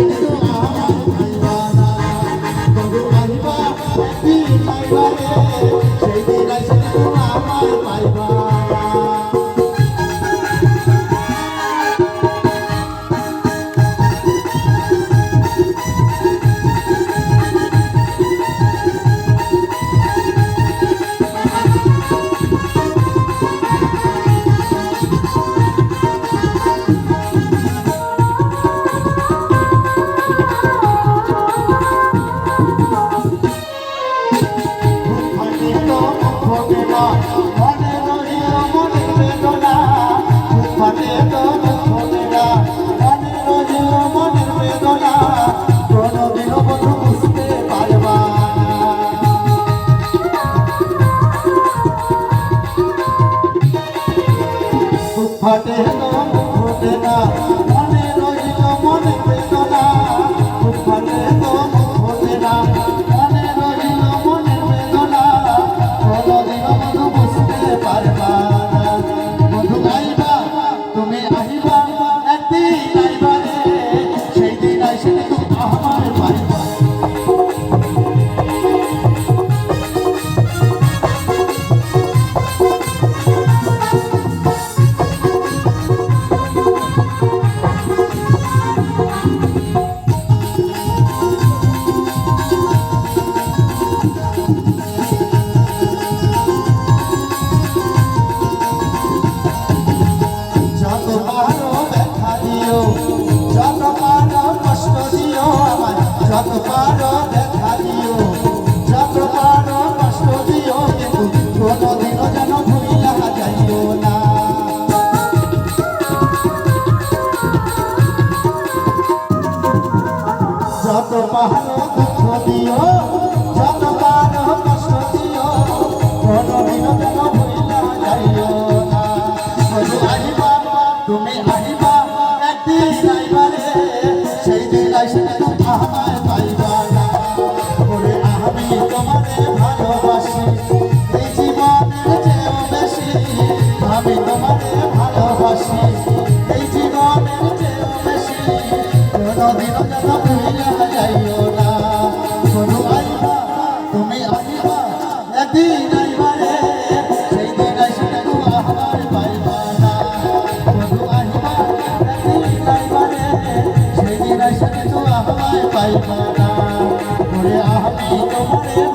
কিন্তু আমার পাইবা না বন্ধু আইবা একদিন পাইবা রে সেই দিন আইসে কিন্তু আমার পাইবা না ফাটে ফোটে না মনে রইল মনে বেদনা ফাটে ফোটে না মনে রইল মনে বেদনা কোনদিন বন্ধু বুঝতে পারবা না বন্ধু আইবা তুমি আহিবা একদিন আইবা রে সেই দিন আইসে তুমি আমার পাইবা যত পারো দেখা দিও যত পারো কষ্ট দিও কিন্তু কোনদিনও যেন ভুলিয়া যাইও না যত পারো দুঃখ দিও যত পারো কষ্ট দিও কোনদিনও যেন ভুলিয়া যাইও না বন্ধু আহিবা তুমি আহিবা একদিন আইবা রে সেই দিন আইসে আমায় পাইবা না ওরে আমি তোমারে ভালোবাসি এই জীবনের চেয়েও বেশি আমি তোমারে ভালোবাসি এই জীবনের চেয়েও বেশি কোনদিনও যেন ভুলিয়া যাইও না বন্ধু আইবা তুমি আইবা একদিন আইবা রে সেই দিন আইসে তুমি আমায় পাইবা না বন্ধু আইবা একদিন আইবা রে সেই দিন আইসে তুমি আমায় পাইবা না ওরে আমি তোমারে